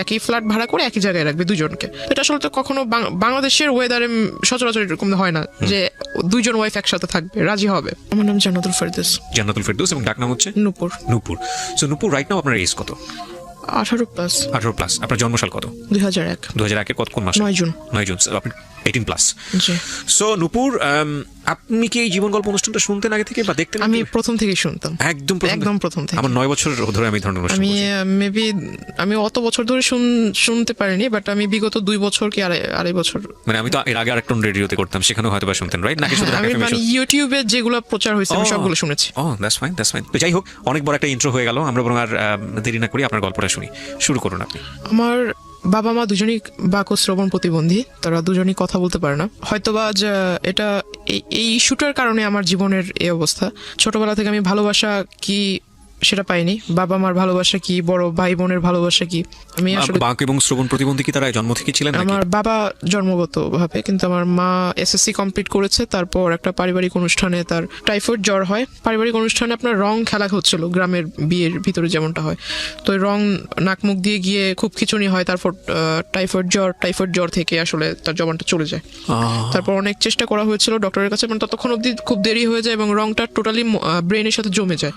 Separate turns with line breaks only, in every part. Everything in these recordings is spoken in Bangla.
একই ফ্ল্যাট ভাড়া করে একই জায়গায় রাখবে দুজনকে। এটা আসলে তো কখনো বাংলাদেশের ওয়েদারে সচরাচর এরকম হয় না যে দুইজন ওয়াইফ একসাথে থাকবে, রাজি হবে। আমার নাম জান্নাতুল ফেরদৌস।
জান্নাতুল ফেরদৌস এবং ডাক নাম হচ্ছে
নূপুর।
নূপুর। সো নূপুর, রাইট নাও আপনার এজ কত?
18+।
18+। আপনার জন্মসাল কত?
2001।
2001 এর কোন মাস?
9 জুন।
9 জুন। আপনি 18+।
জি।
সো নূপুর, আপনি কি এই জীবন গল্প অনুষ্ঠানটা শুনতেন আগে থেকে বা দেখতেন?
আমি প্রথম থেকেই শুনতাম,
একদম
প্রথম থেকে।
আমার 9 বছর ধরে আমি ধরনের অনুষ্ঠান
আমি
করছি।
আমি অত বছর ধরে শুনতে পারিনি, বাট আমি বিগত 2 বছর কি আড়াই বছর,
মানে আমি তো এর আগে আরেকটা রেডিওতে করতাম, সেখানেও হয়তো বা শুনতেন, রাইট? নাকি শুধু
আমি মানে ইউটিউবে যেগুলো প্রচার হয়েছে আমি সবগুলো শুনেছি।
That's fine. তো যাই হোক, অনেক বড় একটা ইন্ট্রো হয়ে গেল, আমরা বরং আর দেরি না করি আপনার গল্পটা শুনি। শুরু করুন আপনি।
আমার বাবা মা দুজনই বাক ও শ্রবণ প্রতিবন্ধী, তারা দুজনই কথা বলতে পারে না। হয়তোবা যে এটা এই ইস্যুটার কারণে আমার জীবনের এই অবস্থা। ছোটবেলা থেকে আমি ভালোবাসা কি সেটা পাইনি, বাবা মার ভালোবাসা কি, বড় ভাই বোনের ভালোবাসা কি আমি আসলে।
বাক এবং শ্রবণ প্রতিবন্ধী কি তারা জন্ম থেকে ছিলেন?
আমার বাবা জন্মগত ভাবে, কিন্তু আমার মা এসএসসি কমপ্লিট করেছে, তারপর একটা পারিবারিক অনুষ্ঠানে তার টাইফয়েড জ্বর হয়। পারিবারিক অনুষ্ঠানে আপনার রং খেলা হচ্ছিল, গ্রামের বিয়ের ভিতরে যেমনটা হয়। তো ওই রং নাক মুখ দিয়ে গিয়ে খুব খিচুনি হয়, তারপর টাইফয়েড জ্বর থেকে আসলে তার জবানটা চলে যায়। তারপর অনেক চেষ্টা করা হয়েছিল ডক্টরের কাছে, মানে ততক্ষণ অবধি খুব দেরি হয়ে যায় এবং রংটা টোটালি ব্রেনের সাথে জমে যায়,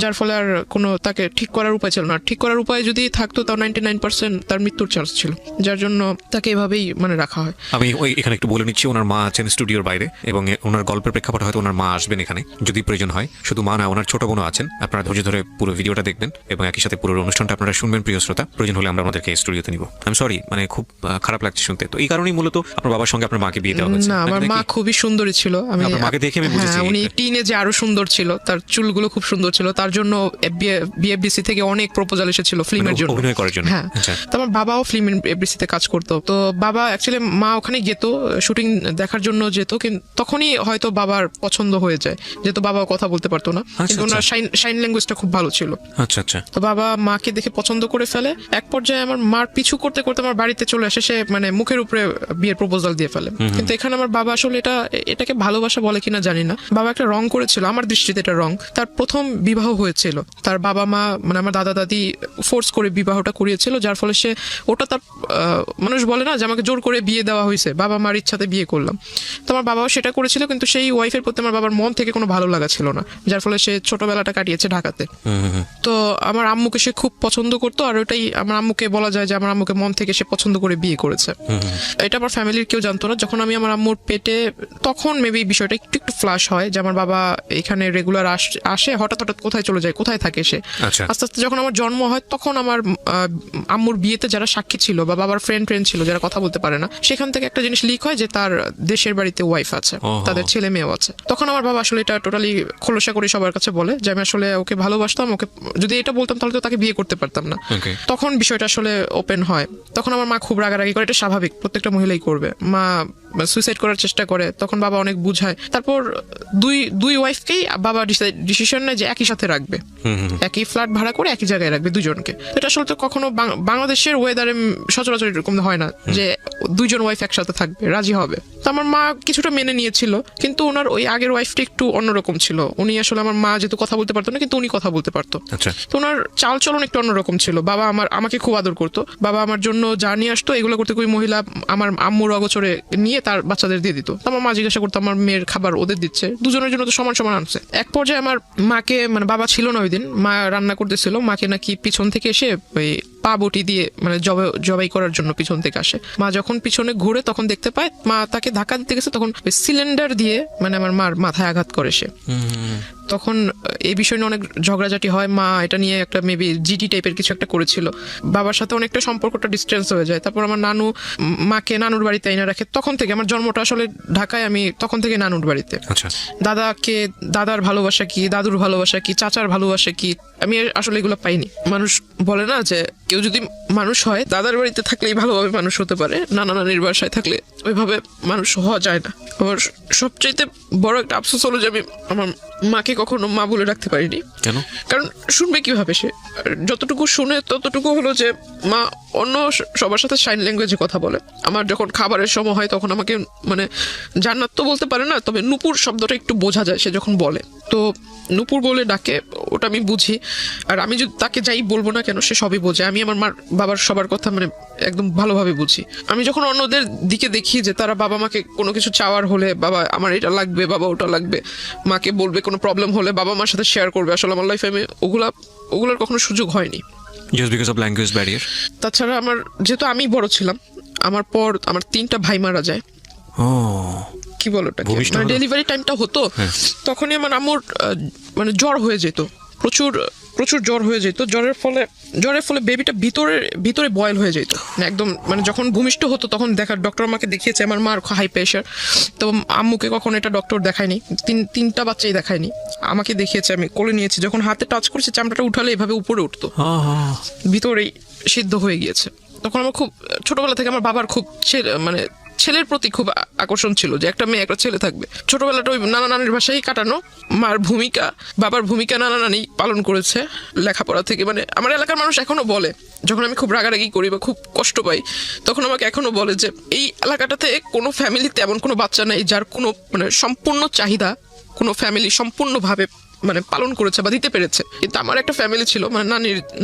যার ফলে আর কোনো তাকে ঠিক করার উপায় ছিল না। ঠিক করার উপায় যদি থাকতো তাও 99% তার মৃত্যুর চান্স ছিল, যার জন্য তাকে এভাবেই মানে রাখা হয়।
আমি এখানে একটু বলে নিচ্ছি, ওনার মা আছেন স্টুডিওর বাইরে এবং ওনার গল্পের প্রেক্ষাপটে হয়তো ওনার মা আসবেন এখানে যদি প্রয়োজন হয়। শুধু মা না, ওনার ছোট বোনও আছেন। আপনারা ধৈর্য ধরে পুরো ভিডিওটা দেখবেন এবং একই সাথে পুরো অনুষ্ঠানটা আপনারা শুনবেন প্রিয় শ্রোতা। প্রয়োজন হলে আমরা আমাদেরকে স্টুডিওতে নিব। আমি সরি, মানে খুব খারাপ লাগছে শুনতে। তো এই কারণেই মূলত আপনার বাবার সঙ্গে আপনার মাকে বিয়ে দেওয়া হয়েছে?
না, আমার মা খুবই সুন্দরী ছিল। আমি
মাকে দেখে আমি বুঝেছি
উনি টিনেজে আরো সুন্দর ছিল, তার চুলগুলো খুব সুন্দর ছিল। তার জন্য বিএফডিসি থেকে অনেক প্রপোজাল এসেছিল ফিল্মের জন্য,
অভিনয় করার জন্য।
হ্যাঁ। তো আমার বাবাও ফিল্ম এফডিসিতে কাজ করতো। তো বাবা অ্যাকচুয়ালি, মা ওখানে যেত শুটিং দেখার জন্য যেত, কিন্তু তখনই হয়তো বাবার পছন্দ হয়ে যায়, যেহেতু বাবাও কথা বলতে পারতো না, কিন্তু ওনার সাইন ল্যাঙ্গুয়েজটা খুব ভালো ছিল। আচ্ছা। তো বাবা মাকে দেখে পছন্দ করে ফেলে। এক পর্যায়ে আমার মার পিছু করতে করতে আমার বাড়িতে চলে আসে, সে মানে মুখের উপরে বিয়ের প্রপোজাল দিয়ে ফেলে। কিন্তু এখানে আমার বাবা আসলে এটাকে ভালোবাসা বলে কিনা জানি না, বাবা একটা রং করেছিল, আমার দৃষ্টিতে এটা রং। তার প্রথম বিবাহ হয়েছিল, তার বাবা মা মানে আমার দাদা দাদি ফোর্স করে বিবাহটা করিয়েছিল, যার ফলে সে ওটা তার মানুষ বলে না যে আমাকে জোর করে বিয়ে দেওয়া হয়েছে, বাবা মার ইচ্ছাতে বিয়ে করলাম। তো আমার বাবাও সেটা করেছিল, কিন্তু সেই ওয়াইফের প্রতি আমার বাবার মন থেকে কোনো ভালো লাগা ছিল না, যার ফলে সে ছোটবেলাটা কাটিয়েছে ঢাকাতে। তো আমার আম্মুকে সে খুব পছন্দ করতো, আর ওটাই আমার আম্মুকে বলা যায় যে আমার আম্মুকে মন থেকে সে পছন্দ করে বিয়ে করেছে। এটা আমার ফ্যামিলির কেউ জানতো না। যখন আমি আমার আম্মুর পেটে, তখন মেবি বিষয়টা একটু ফ্ল্যাশ হয় যে আমার বাবা এখানে রেগুলার আসে, হঠাৎ কোথায় চলে যায়, কোথায় থাকে সে। আস্তে আস্তে যখন আমার জন্ম হয়, তখন আমার আম্মুর বিয়েতে যারা সাক্ষী ছিল বা বাবার ফ্রেন্ড ছিল যারা কথা বলতে পারে না, সেখান থেকে একটা জিনিস লিক হয় যে তার দেশের বাড়িতে ওয়াইফ আছে, তাদের ছেলে মেয়েও আছে। তখন আমার বাবা আসলে এটা টোটালি খোলসা করে সবার কাছে বলে যে আমি আসলে ওকে ভালোবাসতাম, ওকে যদি এটা বলতাম তাহলে তো তাকে বিয়ে করতে পারতাম না। তখন বিষয়টা আসলে ওপেন হয়। তখন আমার মা খুব রাগারাগি করে, এটা স্বাভাবিক, প্রত্যেকটা মহিলাই করবে। মা সুইসাইড করার চেষ্টা করে, তখন বাবা অনেক বুঝায়। তারপর দুই ওয়াইফকেই বাবা ডিসিশন নেয় যে একই সাথে রাখবে, একই ফ্ল্যাট ভাড়া করে একই জায়গায় রাখবে দুজনকে। এটা আসলে তো কখনো বাংলাদেশের ওয়েদারে সচরাচর এরকম হয় না যে দুইজন ওয়াইফ একসাথে থাকবে, রাজি হবে। তো আমার মা কিছুটা মেনে নিয়েছিল, কিন্তু ওনার ওই আগের ওয়াইফটা একটু অন্যরকম ছিল। উনি আসলে, আমার মা যেহেতু কথা বলতে পারতো না, কিন্তু উনি কথা বলতে পারতো। তো ওনার চালচলন একটু অন্যরকম ছিল। বাবা আমাকে খুব আদর করতো, বাবা আমার জন্য যা নিয়ে আসতো এগুলো করতে ওই মহিলা আমার আম্মুর অগোচরে নিয়ে তার বাচ্চাদের দিয়ে দিত। আমার মা জিজ্ঞাসা করতো আমার মেয়ের খাবার ওদের দিচ্ছে, দুজনের জন্য তো সমান সমান আনছে। এক পর্যায়ে আমার মাকে, মানে বাবা ছিল না ওই দিন, মা রান্না করতেছিল, মাকে নাকি পিছন থেকে এসে ওই পা বটি দিয়ে মানে জবাই করার জন্য পিছন থেকে আসে। মা যখন পিছনে ঘুরে তখন দেখতে পায় মা তাকে ধাক্কা দিতে গেছে, তখন সিলিন্ডার দিয়ে মানে আমার মার মাথায় আঘাত করে সে। তখন এই বিষয় নিয়ে অনেক ঝগড়াঝাটি হয়। মা এটা নিয়ে একটা মেবি জিটি টাইপের কিছু একটা করেছিল, বাবার সাথে অনেকটা সম্পর্কটা ডিস্টেন্স হয়ে যায়। তারপর আমার নানু মাকে নানুর বাড়িতে এনে রাখে। তখন থেকে আমার জন্মটা আসলে ঢাকায়, আমি তখন থেকে নানুর বাড়িতে। দাদাকে, দাদার ভালোবাসা কি, দাদুর ভালোবাসা কি, চাচার ভালোবাসা কি, আমি আসলে এগুলো পাইনি। মানুষ বলে না যে কেউ যদি মানুষ হয় দাদার বাড়িতে থাকলেই ভালোভাবে মানুষ হতে পারে, নানা নানির বাসায় থাকলে ওইভাবে মানুষ হওয়া যায় না। আমার সবচাইতে বড় একটা আফসোস হলো যে আমি আমার মাকে কখনো মা বলে রাখতে পারিনি। কেন? কারণ শুনবে কিভাবে সে? যতটুকু শুনে ততটুকু হলো যে মা অন্য সবার সাথে সাইন ল্যাঙ্গুয়েজে কথা বলে। আমার যখন খাবারের সময় হয় তখন আমাকে মানে জান্নাত তো বলতে পারে না, তবে নূপুর শব্দটা একটু বোঝা যায় সে যখন বলে। তো নূপুর বলে ডাকে, ওটা আমি বুঝি। আর আমি যদি তাকে যাই বলবো না কেন, সে সবই বোঝে। আমি আমার মার বাবার সবার কথা মানে একদম ভালোভাবে বুঝি। আমি যখন অন্যদের দিকে দেখি যে তারা বাবা মাকে কোনো কিছু চাওয়ার হলে, বাবা আমার এটা লাগবে, বাবা ওটা লাগবে, মাকে বলবে কোনো প্রবলেম হলে বাবা মার সাথে শেয়ার করবে, আসলে আমার লাইফে আমি ওগুলার কখনো সুযোগ হয়নি।
Just because of language barrier.
তাছাড়া আমার যেহেতু আমি বড় ছিলাম, আমার পর আমার 3টা ভাই মারা যায়।
ও
কি বলো ওটাকে,
ভূমিষ্ঠ
মানে
হলো?
ডেলিভারি টাইমটা হতো,
হ্যাঁ।
তখনই আমার আম্মুর মানে জ্বর হয়ে যেত, প্রচুর জ্বর হয়ে যেত। জ্বরের ফলে বেবিটা ভিতরে বয়েল হয়ে যেত, মানে একদম মানে যখন ভূমিষ্ঠ হতো তখন ডক্টর আমাকে দেখিয়েছে। আমার মার হাই প্রেশার, তো আম্মুকে কখনো এটা ডক্টর দেখায়নি, 3টা বাচ্চাই দেখায়নি, আমাকে দেখিয়েছে। আমি কোলে নিয়েছি, যখন হাতে টাচ করেছি চামড়াটা উঠালে এভাবে উপরে উঠতো, ভিতরেই সিদ্ধ হয়ে গিয়েছে। তখন আমার খুব ছোটবেলা থেকে আমার বাবার খুব মানে ছেলের প্রতি খুব আকর্ষণ ছিল, যে একটা মেয়ে একটা ছেলে থাকবে। ছোটবেলাটা ওই নানা নানির বাসায় কাটানো, মার ভূমিকা বাবার ভূমিকা নানা নানি পালন করেছে লেখাপড়া থেকে। মানে আমার এলাকার মানুষ এখনো বলে, যখন আমি খুব রাগারাগি করি বা খুব কষ্ট পাই, তখন আমাকে এখনো বলে যে এই এলাকাটাতে কোনো ফ্যামিলিতে এমন কোনো বাচ্চা নেই যার কোনো মানে সম্পূর্ণ চাহিদা কোনো ফ্যামিলি সম্পূর্ণভাবে মানে পালন করেছে বা দিতে পেরেছে। কিন্তু আমার একটা ফ্যামিলি ছিল, মানে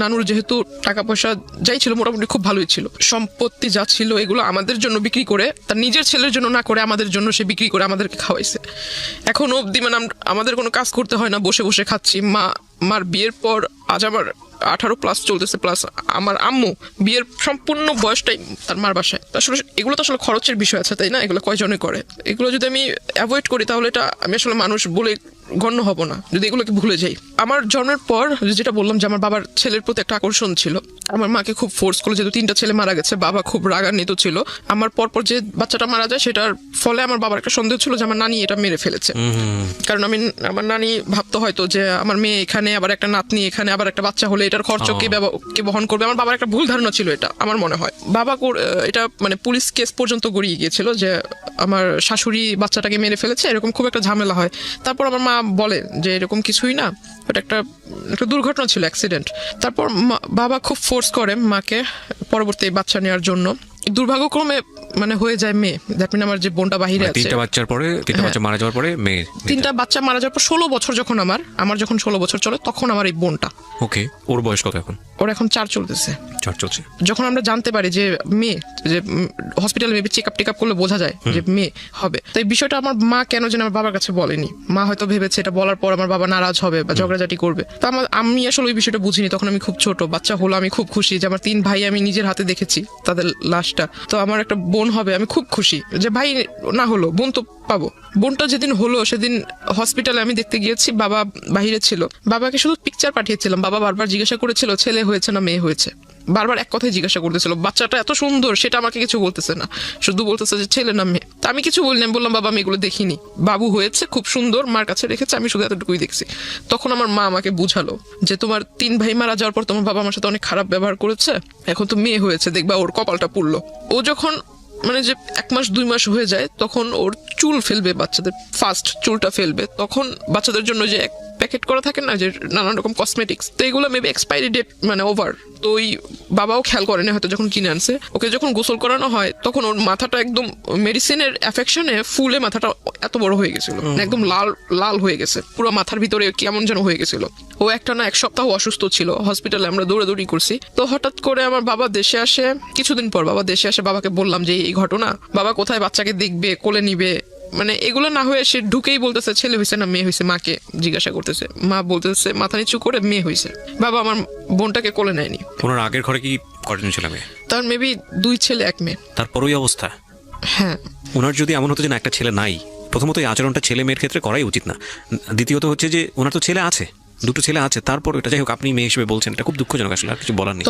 নানুর যেহেতু টাকা পয়সা যাই ছিল মোটামুটি খুব ভালোই ছিল, সম্পত্তি যা ছিল এগুলো আমাদের জন্য বিক্রি করে, তার নিজের ছেলের জন্য না করে আমাদের জন্য সে বিক্রি করে আমাদেরকে খাওয়াইছে। এখনো অবধি মানে আমাদের কোনো কাজ করতে হয় না, বসে বসে খাচ্ছি। মার বিয়ের পর আজ আমার 18+ চলতেছে, প্লাস আমার আম্মু বিয়ের সম্পূর্ণ বয়সটাই তার মার বাসায়। আসলে এগুলো তো আসলে খরচের বিষয় আছে, তাই না? এগুলো কয়জনে করে? এগুলো যদি আমি অ্যাভয়েড করি তাহলে এটা আমি আসলে মানুষ বলে গণ্য হব না, যদি এগুলোকে ভুলে যাই। আমার জন্মের পর যেটা বললাম যে আমার বাবার ছেলের প্রতি একটা আকর্ষণ ছিল, আমার মাকে খুব ফোর্স করলো, যেহেতু 3টা ছেলে মারা গেছে, বাবা খুব রাগান্বিত ছিল। আমার পরপর যে বাচ্চাটা মারা যায় সেটার ফলে আমার বাবার একটা সন্দেহ ছিল যে আমার নানি এটা মেরে ফেলেছে। কারণ আমার নানি ভাবতো হয়তো যে আমার মেয়ে এখানে, আবার একটা নাতনি এখানে, আবার একটা বাচ্চা হলে এটার খরচ কে বহন করবে। আমার বাবার একটা ভুল ধারণা ছিল এটা, আমার মনে হয়। বাবা এটা মানে পুলিশ কেস পর্যন্ত গড়িয়ে গিয়েছিল যে আমার শাশুড়ি বাচ্চাটাকে মেরে ফেলেছে, এরকম খুব একটা ঝামেলা হয়। তারপর আমার মা বলে যে এরকম কিছুই না, এটা একটা দুর্ঘটনা ছিল, অ্যাক্সিডেন্ট। তারপর বাবা খুব ফোর্স করে মাকে পরবর্তী বাচ্চা নেওয়ার জন্য। দুর্ভাগ্যক্রমে মানে হয়ে যায় মেয়ে। দ্যাট মিন আমার যে বোনটা বাহিরে আছে,
3টা বাচ্চা মারা যাওয়ার পরে মেয়ে,
3টা বাচ্চা মারা যাওয়ার পর 16 বছর যখন আমার যখন 16 বছর চলে, তখন আমার এই বোনটা।
ওকে, ওর বয়স কত এখন?
ওর এখন 4 চলতেছে।
4 চলছে।
যখন আমরা জানতে পারি যে মেয়ে, যে হসপিটালে মেবি চেক আপ করলে বোঝা যায় যে মেয়ে হবে, তো এই বিষয়টা আমার মা কেন যেন আমার বাবার কাছে বলেনি। মা হয়তো ভেবেছে এটা বলার পর আমার বাবা নারাজ হবে বা ঝগড়াঝাটি করবে। তো আমি আসলে ওই বিষয়টা বুঝিনি, তখন আমি খুব ছোট। বাচ্চা হলো, আমি খুব খুশি যে আমার 3 ভাই আমি নিজের হাতে দেখেছি তাদের লাশটা, তো আমার একটা বোন হবে, আমি খুব খুশি। যে ভাই না হলো, বোন তো পাবো। বোনটা যেদিন হলো সেদিন হসপিটালে আমি দেখতে গিয়েছি, বাবা বাহিরে ছিল। বাবাকে শুধু পিকচার পাঠিয়েছিলাম, বাবা বারবার জিজ্ঞাসা করেছিল ছেলে হয়েছে না মেয়ে হয়েছে, বারবার এক কথাই জিজ্ঞাসা করতেছিল। বাচ্চাটা এত সুন্দর সেটা আমাকে কিছু বলতেছে না, শুধু বলতেছে যে ছেলে না মেয়ে। তা আমি কিছু বললাম, বাবা আমি এগুলো দেখিনি, বাবু হয়েছে খুব সুন্দর, মার কাছে রেখেছে, আমি শুধু এতটুকুই দেখছি। তখন আমার মা আমাকে বুঝালো যে তোমার 3 ভাই মারা যাওয়ার পর তোমার বাবা আমার সাথে অনেক খারাপ ব্যবহার করেছে, এখন তো মেয়ে হয়েছে, দেখবা ওর কপালটা পুড়লো। ও যখন মানে যে 1 মাস 2 মাস হয়ে যায়, তখন ওর চুল ফেলবে, বাচ্চাদের ফার্স্ট চুলটা ফেলবে। তখন বাচ্চাদের জন্য যে প্যাকেট করা থাকে না, যে নানান রকম কসমেটিক্স, তো এগুলো মেবি এক্সপায়ারি ডেট মানে ওভার। তো ওই বাবাও খেয়াল করেনি হয়তো, যখন কিনে আনছে ওকে যখন গোসল করানো হয়, তখন ওর মাথাটা একদম মেডিসিনের এফেকশনে ফুলে মাথাটা এত বড় হয়ে গেছিল, একদম লাল হয়ে গেছে, পুরো মাথার ভিতরে কেমন যেন হয়ে গেছিল। ও একটা না 1 সপ্তাহ অসুস্থ ছিল, হসপিটালে আমরা দৌড়াদৌড়ি করছি। তো হঠাৎ করে আমার বাবা দেশে আসে, কিছুদিন পর বাবা দেশে আসে। বাবাকে বললাম যে এই ঘটনা, বাবা কোথায় বাচ্চাকে দেখবে, কোলে নিবে, মানে এগুলো না হয়ে সে ঢুকেই বলতেছে ছেলে হয়েছে না মেয়ে হয়েছে। মাকে জিজ্ঞাসা করতেছে, মা বলতেছে মাথা নিচু করে মেয়ে হয়েছে। বাবা আমার বোনটাকে কোলে নেয়নি।
ওনার আগের ঘরে কি কয়জন ছিল মেয়ে?
তার মেবি 2 ছেলে 1 মেয়ে।
তারপর ওই অবস্থা?
হ্যাঁ।
ওনার যদি এমন হতো যে না একটা ছেলে নাই, প্রথমত এই আচরণটা ছেলে মেয়ের ক্ষেত্রে করাই উচিত না। দ্বিতীয়ত হচ্ছে যে ওনার তো ছেলে আছে, 2টো ছেলে আছে, তারপর এটা যাই হোক আপনি মেয়ে হিসেবে বলছেন, এটা খুব দুঃখজনক, আসলে আর কিছু বলার নেই।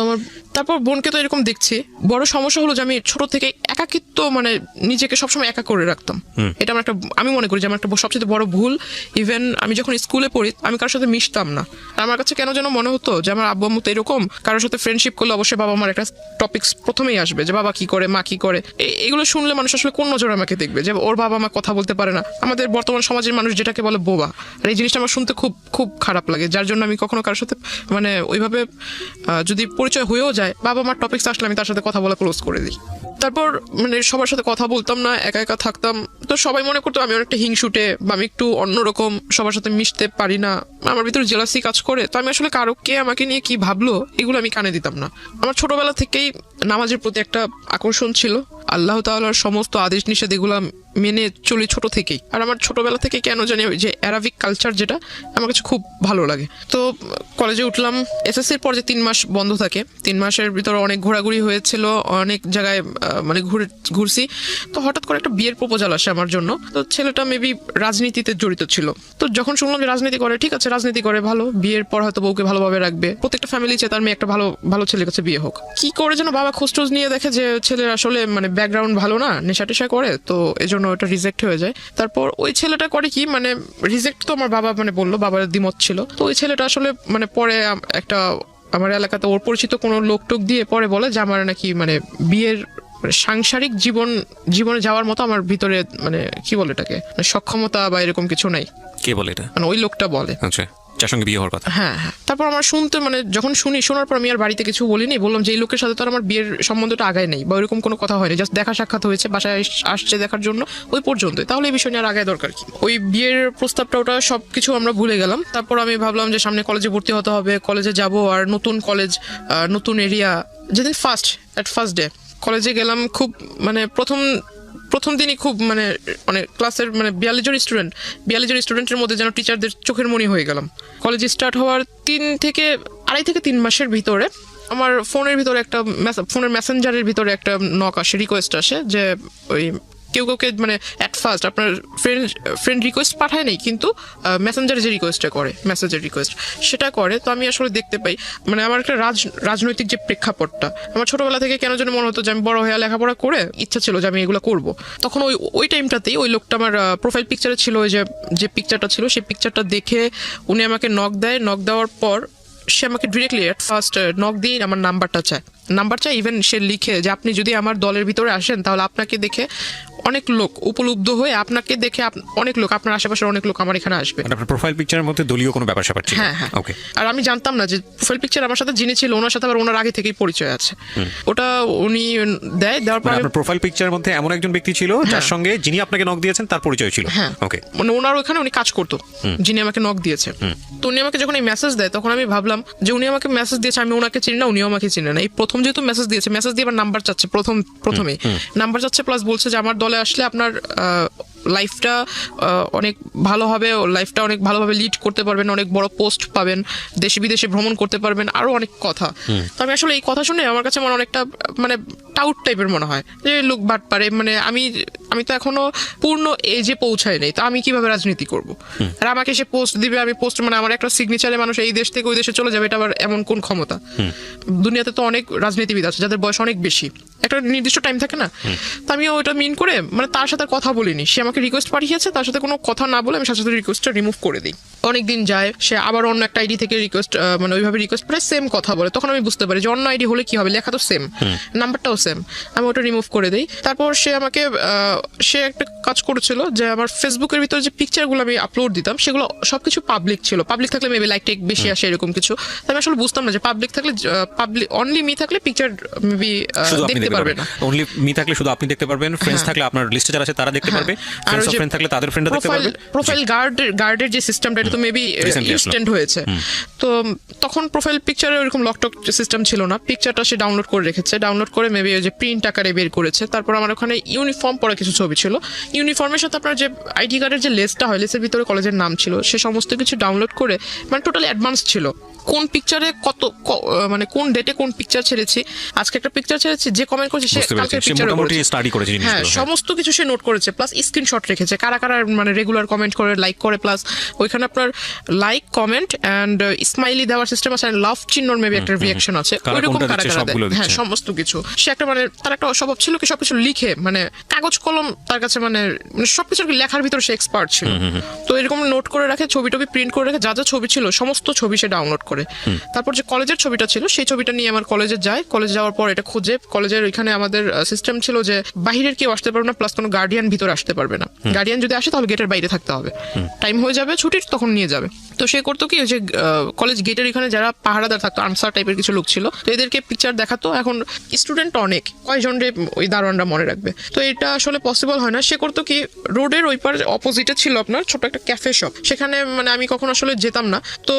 তারপর বোনকে তো এরকম দেখছি। বড় সমস্যা হলো যে আমি ছোট থেকে একাকিত্ব, মানে নিজেকে সবসময় একা করে রাখতাম। এটা আমার আমি মনে করি যে আমার একটা সবচেয়ে বড় ভুল। ইভেন আমি যখন স্কুলে পড়ি আমি কারোর সাথে মিশতাম না। আমার কাছে কেন যেন মনে হতো যে আমার আব্বু আম্মু তো এরকম, কারোর সাথে ফ্রেন্ডশিপ করলে অবশ্যই বাবা আমার একটা টপিকস প্রথমেই আসবে যে বাবা কি করে, মা কি করে। এগুলো শুনলে মানুষ আসলে কোন নজরে আমাকে দেখবে, যে ওর বাবা মা কথা বলতে পারে না। আমাদের বর্তমান সমাজের মানুষ যেটাকে বলে বোবা, আর এই জিনিসটা আমার শুনতে খুব খুব খারাপ লাগে। যার জন্য আমি কখনো কারোর সাথে মানে ওইভাবে যদি পরিচয় হয়েও যায়, বাবা মার টপিকস আসলে আমি তার সাথে কথা বলা ক্লোজ করে দিই। তারপর মানে সবার সাথে কথা বলতাম না, একা একা থাকতাম। তো সবাই মনে করতো আমি অনেকটা হিংসুটে বা আমি একটু অন্যরকম, সবার সাথে মিশতে পারি না, আমার ভিতরে জেলাসি কাজ করে। তো আমি আসলে কারো কে আমাকে নিয়ে কি ভাবলো এগুলো আমি কানে দিতাম না। আমার ছোটবেলা থেকেই নামাজের প্রতি একটা আকর্ষণ ছিল, আল্লাহ তাআলার সমস্ত আদেশ নিষেধ এগুলো মেনে চলি ছোট থেকেই। আর আমার ছোটবেলা থেকে কেন জানি যে অ্যারাবিক কালচার যেটা আমার কাছে খুব ভালো লাগে। তো কলেজে উঠলাম, এসএসসির পর যে 3 মাস বন্ধ থাকে, 3 মাসের ভিতরে অনেক ঘোরাঘুরি হয়েছিল, অনেক জায়গায় মানে ঘুরছি। তো হঠাৎ করে একটা বিয়ের প্রপোজাল আসে আমার জন্য। তো ছেলেটা মেবি রাজনীতিতে জড়িত ছিল। তো যখন শুনলাম যে রাজনীতি করে, ঠিক আছে রাজনীতি করে ভালো, বিয়ের পর হয়তো বউকে ভালোভাবে রাখবে, প্রত্যেকটা ফ্যামিলি চায় তার মেয়ে একটা ভালো ভালো ছেলের কাছে বিয়ে হোক। কি করে যেন বাবা খোঁজ নিয়ে দেখে যে ছেলের আসলে মানে ব্যাকগ্রাউন্ড ভালো না, নেশা টেশা করে, তো এজন্য ওটা রিজেক্ট হয়ে যায়। তারপর ওই ছেলেটা করে কি, মানে রিজেক্ট তো আমার বাবা মানে বললো, বাবার দ্বিমত ছিল। তো ওই ছেলেটা আসলে মানে পরে একটা আমার এলাকাতে ওর পরিচিত কোনো লোক টোক দিয়ে পরে বলে যে আমার নাকি মানে বিয়ের সাংসারিক জীবনে যাওয়ার মতো আমার ভিতরে মানে কি বলে এটাকে সক্ষমতা বা এরকম কিছু নাই।
কে বলে এটা?
মানে ওই লোকটা বলে।
আচ্ছা, যার সঙ্গে বিয়ে হওয়ার কথা।
হ্যাঁ হ্যাঁ। তারপর আমার শুনতে মানে যখন শোনার পর আমি আর বাড়িতে কিছু বলিনি, বললাম যে এই লোকের সাথে তো আর আমার বিয়ের সম্বন্ধটা আগায় নেই বা ওইরকম কোনো কথা হয়নি, জাস্ট দেখা সাক্ষাৎ হয়েছে, বাসায় আসছে দেখার জন্য, ওই পর্যন্তই, তাহলে এই বিষয় নিয়ে আর আগায় দরকার কি। ওই বিয়ের প্রস্তাবটা ওটা সবকিছু আমরা ভুলে গেলাম। তারপর আমি ভাবলাম যে সামনে কলেজে ভর্তি হতে হবে, কলেজে যাব, আর নতুন কলেজ, নতুন এরিয়া। যেদিন ফার্স্ট ডে কলেজে গেলাম, খুব মানে প্রথম দিনই খুব মানে ক্লাসের মানে 42 জন স্টুডেন্টের মধ্যে যেন টিচারদের চোখের মণি হয়ে গেলাম। কলেজে স্টার্ট হওয়ার 2.5 থেকে 3 মাসের ভিতরে আমার ফোনের ভিতরে একটা ফোনের মেসেঞ্জারের ভিতরে একটা নক আসে, রিকোয়েস্ট আসে যে ওই কেউ কাউকে মানে অ্যাট ফার্স্ট আপনার ফ্রেন্ড রিকোয়েস্ট পাঠায় নেই, কিন্তু মেসেঞ্জারে যে রিকোয়েস্টটা করে, মেসেজের রিকোয়েস্ট সেটা করে। তো আমি আসলে দেখতে পাই মানে আমার একটা রাজনৈতিক যে প্রেক্ষাপটটা, আমার ছোটবেলা থেকে কেন যেন মনে হতো যে আমি বড় হয়ে লেখাপড়া করে ইচ্ছা ছিল যে আমি এগুলো করব। তখন ওই টাইমটাতেই ওই লোকটা আমার প্রোফাইল পিকচারে ছিল, ওই যে পিকচারটা ছিল, সেই পিকচারটা দেখে উনি আমাকে নক দেওয়ার পর সে আমাকে ডিরেক্টলি অ্যাট ফার্স্ট নক দিয়ে আমার নাম্বার চায়। ইভেন সে লিখে যে আপনি যদি আমার দলের ভিতরে আসেন তাহলে আপনাকে দেখে অনেক লোক উপলব্ধ হয়ে, আপনাকে দেখে অনেক লোক, আপনার আশেপাশের অনেক লোক আমার এখানে আসবে।
আপনার প্রোফাইল পিকচারের মধ্যে দলীয় কোনো ব্যাপার স্যাপার ছিল?
হ্যাঁ হ্যাঁ।
ওকে।
আর আমি জানতাম না যে প্রোফাইল পিকচার আমার সাথে যিনি ছিল ওনার সাথে আবার ওনার আগে থেকেই পরিচয় আছে। ওটা উনি দেওয়ার পরে
আপনার প্রোফাইল পিকচারের মধ্যে এমন একজন ব্যক্তি ছিল যার সঙ্গে যিনি আপনাকে নক দিয়েছেন তার পরিচয় ছিল?
হ্যাঁ।
ওকে।
মানে ওনার ওখানে উনি কাজ করতো, যিনি আমাকে নক দিয়েছে। তো উনি আমাকে যখন এই মেসেজ দেয় তখন আমি ভাবলাম যে উনি আমাকে মেসেজ দিয়েছে, আমি ওনাকে চিনি না, উনিও আমাকে চিনে না। এই প্রথম যেহেতু মেসেজ দিয়ে আবার নাম্বার চাচ্ছে, প্রথমেই নাম্বার চাচ্ছে, প্লাস বলছে যে আমার দলে আসলে আপনার লাইফটা অনেক ভালো হবে, লাইফটা অনেক ভালোভাবে লিড করতে পারবেন, অনেক বড় পোস্ট পাবেন, দেশে বিদেশে ভ্রমণ করতে পারবেন, আরো অনেক কথা। তো আমি আসলে এই কথা শুনে আমার কাছে আমার অনেকটা মানে টাউট টাইপের মনে হয় যে লোক বাট পারে, মানে আমি তো এখনো পূর্ণ এজে পৌঁছায় নেই, তো আমি কিভাবে রাজনীতি করব? আর আমাকে সে পোস্ট দিবে, আমি পোস্ট মানে আমার একটা সিগনেচারে মানুষ এই দেশ থেকে ওই দেশে চলে যাবে, এটা আবার এমন কোন ক্ষমতা? দুনিয়াতে তো অনেক রাজনীতিবিদ আছে যাদের বয়স অনেক বেশি, একটা নির্দিষ্ট টাইম থাকে না। তো আমি ওইটা মিন করে মানে তার সাথে কথা বলিনি, সে আমাকে রিকোয়েস্ট পাঠিয়েছে, তার সাথে কোনো কথা না বলে আমি সাথে সাথে রিকোয়েস্টটা রিমুভ করে দিই। অনেকদিন যায়, সে আবার অন্য একটা আইডি থেকে রিকোয়েস্ট মানে ওইভাবে রিকোয়েস্ট করে সেম কথা বলে, তখন আমি বুঝতে পারি যে অন্য আইডি হলে কি হবে, লেখা তো সেম, নাম্বারটাও সেম, আমি ওটা রিমুভ করে দিই। তারপর সে আমাকে সে একটা কাজ করেছিল যে আমার ফেসবুকের ভিতরে যে পিকচারগুলো আমি আপলোড দিতাম সেগুলো সবকিছু পাবলিক ছিল, পাবলিক থাকলে মেবি লাইক টেক বেশি আসে এরকম কিছু। আমি আসলে বুঝতাম না যে পাবলিক থাকলে অনলি মি থাকলে পিকচার মেবি দেখতে পারবে না,
অনলি মি থাকলে শুধু আপনি দেখতে পারবেন, ফ্রেন্ডস থাকলে আপনার লিস্টে যারা আছে তারা দেখতে পারবে, ফ্রেন্ডস অফ ফ্রেন্ড থাকলে তাদের ফ্রেন্ডরা দেখতে পারবে।
প্রোফাইল গার্ডের যে সিস্টেমটা এটা তো মেবি ইনস্ট্যান্ট হয়েছে। তো তখন প্রোফাইল পিকচারে ওরকম লকটক সিস্টেম ছিল না, পিকচারটা সে ডাউনলোড করে রেখেছে, ডাউনলোড করে মেবি ওই যে প্রিন্ট আকারে বের করেছে। তারপর আমার ওখানে ইউনিফর্ম পরা কিছু ছবি ছিল, ইউনিফর্মের সাথে আপনার যে আইডি কার্ডের যে লেসটা হয়, লেসের ভিতরে কলেজের নাম ছিল, সে সমস্ত কিছু ডাউনলোড করে মানে টোটালি অ্যাডভান্স ছিল, কোন পিকচারে মানে কোন ডেটে কোন পিকচার ছেড়েছি, আজকে একটা পিকচার ছেড়েছি, যে কমেন্ট করেছে সে কালকে পিকচার
স্টাডি করেছে,
হ্যাঁ সমস্ত কিছু সে নোট করেছে, প্লাস স্ক্রিনশট রেখেছে কারা মানে রেগুলার কমেন্ট করে, লাইক করে, প্লাস ওইখানে আপনার লাইক কমেন্ট এন্ড স্মাইলি দেওয়ার সিস্টেম আছে, এন্ড লাভ চিহ্নর মেবি একটা রিঅ্যাকশন আছে, ওইরকম কারা দেয়, হ্যাঁ সমস্ত কিছু। সে একটা মানে তার একটা স্বভাব ছিল কি সবকিছু লিখে, মানে কাগজ কলম তার কাছে মানে সবকিছু লেখার ভিতরে সে এক্সপার্ট ছিল। তো এরকম নোট করে রাখে, ছবি টবি প্রিন্ট করে রাখে, যা যা ছবি ছিল সমস্ত ছবি সে ডাউনলোড করে। তারপর যে কলেজের ছবিটা ছিল সেই ছবিটা নিয়ে আমার কলেজে যায়, কলেজে যাওয়ার পর এটা খুঁজে, কলেজের ওইখানে আমাদের সিস্টেম ছিল যে বাহিরের কেউ আসতে পারবে না, প্লাস কোনো গার্ডিয়ান ভিতরে আসতে পারবে না, গার্ডিয়ান যদি আসে তাহলে গেটের বাইরে থাকতে হবে, টাইম হয়ে যাবে ছুটির তখন নিয়ে যাবে। তো তো সে করতো কি যে কলেজ গেটের এখানে যারা পাহারাদার থাকতো, আনসার টাইপের কিছু লোক ছিল, তো এদেরকে পিকচার দেখাতো। এখন স্টুডেন্ট অনেক, কয়জন রে ওই দারোয়ানরা মনে রাখবে, তো এটা আসলে পসিবল হয় না। সে করতো কি রোডের ওই পার অপোজিটে ছিল আপনার ছোট একটা ক্যাফে শপ, সেখানে মানে আমি কখনো আসলে যেতাম না, তো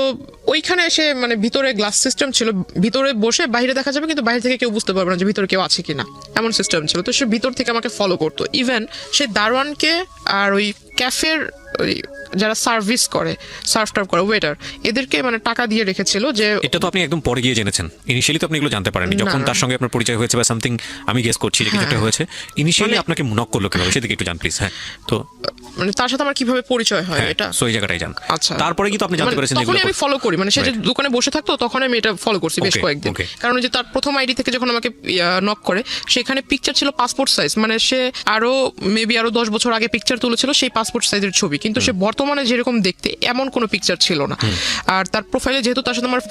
ওইখানে এসে মানে ভিতরে গ্লাস সিস্টেম ছিল, ভিতরে বসে বাইরে দেখা যাবে কিন্তু বাইরে থেকে কেউ বুঝতে পারবে না যে ভিতরে কেউ আছে কিনা, এমন সিস্টেম ছিল। তো সে ভিতর থেকে আমাকে ফলো করতো। ইভেন সে দারোয়ানকে আর ওই ক্যাফের ওই যারা সার্ভিস করে, সার্ভ টার্ভ করে, ওয়েটার, এদেরকে মানে টাকা দিয়ে রেখেছিল। যে
এটা তো আপনি একদম পরে গিয়ে জেনেছেন, ইনিশিয়ালি তো আপনি এগুলো জানতে পারেননি যখন
না।
তার সঙ্গে আপনার পরিচয় হয়েছে বা সামথিং, আমি গেস করছি যে কিছু একটা হয়েছে। ইনিশিয়ালি আপনাকে নক করলো কিভাবে সেদিকে একটু জান প্লিজ। হ্যাঁ, তো
মানে তার সাথে আমার কিভাবে পরিচয় হয় এটা,
সো এই জায়গাটাই জান।
আচ্ছা।
তারপরে কিন্তু আপনি জানতে
মানে
পেরেছেন
তখনই আমি ফলো করি, মানে সে যে
Right.
দোকানে বসে থাকতো তখন আমি এটা ফলো করছি বেশ
Okay,
কয়েকদিন।
okay.
কারণ যে তার প্রথম আইডি থেকে যখন আমাকে নক করে, সেখানে পিকচার ছিল পাসপোর্ট সাইজ, মানে সে আরো মেবি আরো 10 বছর আগে পিকচার তুলেছিল সেই পাসপোর্ট সাইজের ছবি, কিন্তু সে বর্তমানে যেরকম দেখতে এমন কোনো পিকচার ছিল না। আর তার প্রোফাইলে যেহেতু তার সাথে আমার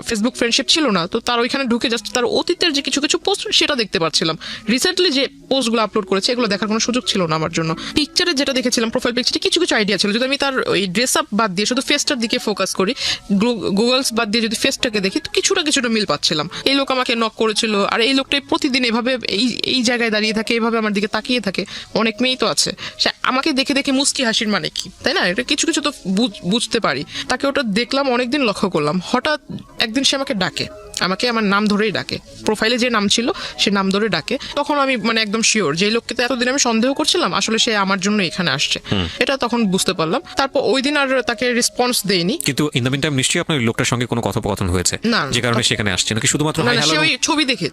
ফেসবুক ফ্রেন্ডশিপ ছিল না, তো তার ওইখানে ঢুকে জাস্ট তার অতীতের যে কিছু কিছু পোস্ট সেটা দেখতে পাচ্ছিলাম। রিসেন্টলি যে পোস্টগুলো আপলোড করেছে এগুলো দেখার কোনো সুযোগ ছিল না আমার জন্য। পিকচারে যেটা দেখেছিলাম, প্রোফাইল পিকচারে কিছু কিছু আইডিয়া ছিল। যদি আমি তার ওই ড্রেস আপ বাদ দিয়ে শুধু ফেসটার দিকে ফোকাস করি, গুগলস বাদ দিয়ে যদি ফেসটাকে দেখি, তো কিছুটা কিছুটা মিল পাচ্ছিলাম। এই লোক আমাকে নক করেছিল, আর এই লোকটাই প্রতিদিন এভাবে এই জায়গায় দাঁড়িয়ে থাকে, এভাবে আমার দিকে তাকিয়ে থাকে। অনেক মেয়েই তো আছে, সে আমাকে দেখে দেখে মুস্কি হাসির মানে কি, তাই না? এটা কিছু কিছু তো বুঝতে পারি। তাকে ওটা দেখলাম, অনেকদিন লক্ষ্য করলাম। হঠাৎ একদিন সে আমাকে ডাকে, আমাকে আমার নাম ধরেই ডাকে, প্রোফাইলে যে নাম ছিল সে নাম ধরে ডাকে। তখন আমি মানে একদম শিওর যে এই লোককে তো এতদিন আমি সন্দেহ করছিলাম, আসলে সে আমার জন্য এখানে আসছে, এটা তখন বুঝতে পারলাম। তারপর ওই দিন আর তাকে রেসপন্স দেইনি।
কিন্তু ইন দ্য মিন টাইম নিশ্চয়ই আপনার ওই লোকটার সঙ্গে কোনো কথোপকথন হয়েছে
না,
যে কারণে সেখানে আসছে, নাকি শুধুমাত্র হাই
মানে সে
হ্যালো?
ওই ছবি দেখে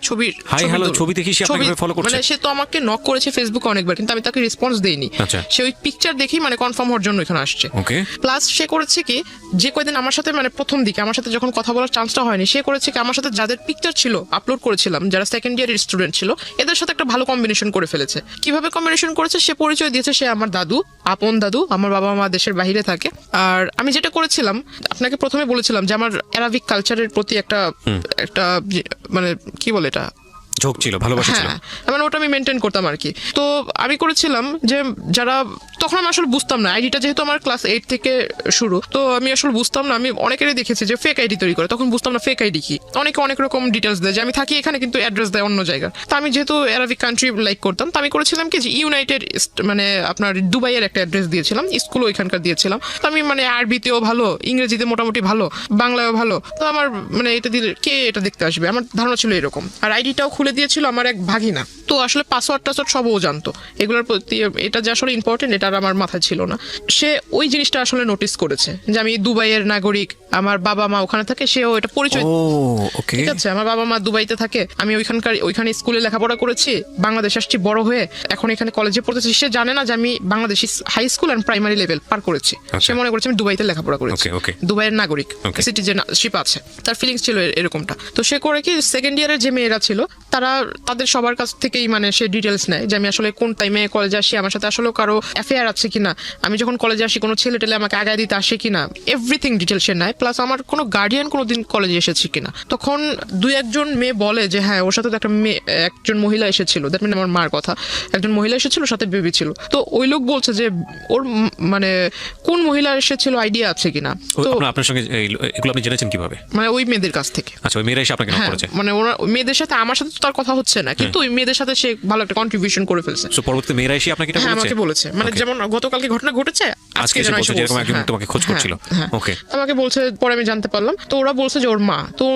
হাই হ্যালো ছবি দেখি সে আপনাকে ফলো করছে?
মানে সে তো আমাকে নক করেছে ফেসবুকে অনেকবার, কিন্তু আমি তাকে রেসপন্স দেইনি।
আচ্ছা।
সে ওই পিকচার দেখেই মানে কনফার্ম হওয়ার জন্য এখানে আসছে।
ওকে।
প্লাস সে করেছে কি, যে কয়দিন আমার সাথে মানে প্রথম দিকে আমার সাথে যখন কথা বলার চান্সটা হয়নি, সে করেছে কি আমার সাথে যাদের পিকচার ছিল আপলোড করেছিলাম, যারা সেকেন্ড ইয়ারের স্টুডেন্ট ছিল, এদের সাথে একটা ভালো কম্বিনেশন করে ফেলেছে। কিভাবে কম্বিনেশন করেছে, সে পরিচয় দিয়েছে সে আমার দাদু, আপন দাদু। আমার বাবা মা দেশের বাইরে থাকে। আর আমি যেটা করেছিলাম, আপনাকে প্রথমে বলেছিলাম যে আমার অ্যারাবিক কালচারের প্রতি একটা মানে কি বলে এটা,
ঝোঁক ছিল, ভালোবাসা ছিল।
হ্যাঁ, মানে ওটা আমি মেনটেন করতাম আর কি। তো আমি করেছিলাম যে যারা, তখন আমি আসলে বুঝতাম না, আইডিটা যেহেতু আমার ক্লাস 8 থেকে শুরু, তো আমি আসলে বুঝতাম না। আমি অনেকেরই দেখেছি যে ফেক আইডি তৈরি করে, তখন বুঝতাম না ফেক আইডি কি। অনেকে অনেক রকম ডিটেলস দেয় যে আমি থাকি এখানে কিন্তু অ্যাড্রেস দেয় অন্য জায়গায়। তো আমি যেহেতু অ্যারাবিক কান্ট্রি লাইক করতাম, তো আমি করেছিলাম কি যে ইউনাইটেড মানে আপনার দুবাইয়ের একটা অ্যাড্রেস দিয়েছিলাম, স্কুল ওইখানকার দিয়েছিলাম। তো আমি মানে আরবিতেও ভালো, ইংরেজিতে মোটামুটি ভালো, বাংলায়ও ভালো। তো আমার মানে এটা দিলে কে এটা দেখতে আসবে, আমার ধারণা ছিল এরকম। আর আইডিটাও খুলে দিয়েছিল আমার এক ভাগিনা, তো আসলে পাসওয়ার্ড টাসওয়ার্ড সবও জানতো। এগুলোর প্রতি এটা যে আসলে ইম্পর্টেন্ট এটা আর আমার মাথায় ছিল না। সে ওই জিনিসটা আসলে নোটিস করেছে যে আমি দুবাইয়ের নাগরিক, আমার বাবা মা ওখানে থাকে, সেও এটা পরিচয়।
ও ওকে।
ঠিক আছে, আমার বাবা মা দুবাইতে থাকে, আমি ওইখানে স্কুলে লেখাপড়া করেছি, বাংলাদেশ আসছি বড় হয়ে, এখন এখানে কলেজে পড়তেছি। সে জানে না যে আমি Bangladeshi high school and primary level পার করেছি। সে মনে করছে আমি দুবাইতে লেখাপড়া করেছি,
Okay, okay.
দুবাইয়ের নাগরিক,
Okay.
সিটিজেনশিপ আছে। তার ফিলিংস ছিল এরকমটা। তো সে করে কি, সেকেন্ড ইয়ারের যে মেয়েরা ছিল তাদের সবার কাছ থেকেই মানে সে ডিটেলস নেয় যে আমি আসলে কোন টাইমে কলেজে আসি, আমার সাথে আসলে কারো অ্যাফেয়ার আছে কিনা, আমি যখন কলেজে আসি কোনো ছেলে টেলে আমাকে আগায় দিতে আসে কিনা, এভরিথিং ডিটেলস সে নেয়। প্লাস আমার কোনো গার্ডিয়ান কোনোদিন কলেজে এসেছে কিনা। তখন দুই একজন মেয়ে বলে যে হ্যাঁ ওর সাথে তো একজন মহিলা এসেছিল, দ্যাট মিন আমার মার কথা, একজন মহিলা এসেছিল, সাথে বেবি ছিল। তো ওই লোক বলছে যে ওর মানে কোন মহিলা এসেছিল আইডিয়া আছে কিনা। তো
আপনার সঙ্গে এগুলো আপনি জেনেছেন কিভাবে?
মানে ওই মেয়েদের কাছ থেকে।
আচ্ছা, ওই মেয়েরা এসে আপনাকে নক
হ্যাঁ,
করেছে?
মানে ওরা ওই মেয়েদের সাথে, আমার সাথে তো তার কথা হচ্ছে না, কিন্তু ওই মেয়েদের সাথে সে ভালো একটা কন্ট্রিবিউশন করে ফেলছে।
সো পরবর্তীতে মেয়েরা এসে আপনাকে এটা
হ্যাঁ,
বলেছে?
আমাকে বলেছে, মানে
Okay.
যেমন গতকালকে ঘটনা ঘটেছে,
আজকে এসে
যেন
বলছে
এসে
যে এরকম
বলছে।
একজন
হ্যাঁ,
তোমাকে খোঁজ করছিল।
হ্যাঁ।
ওকে।
আমাকে বলছে, পরে আমি জানতে পারলাম। তো ওরা বলছে যে ওর মা, তো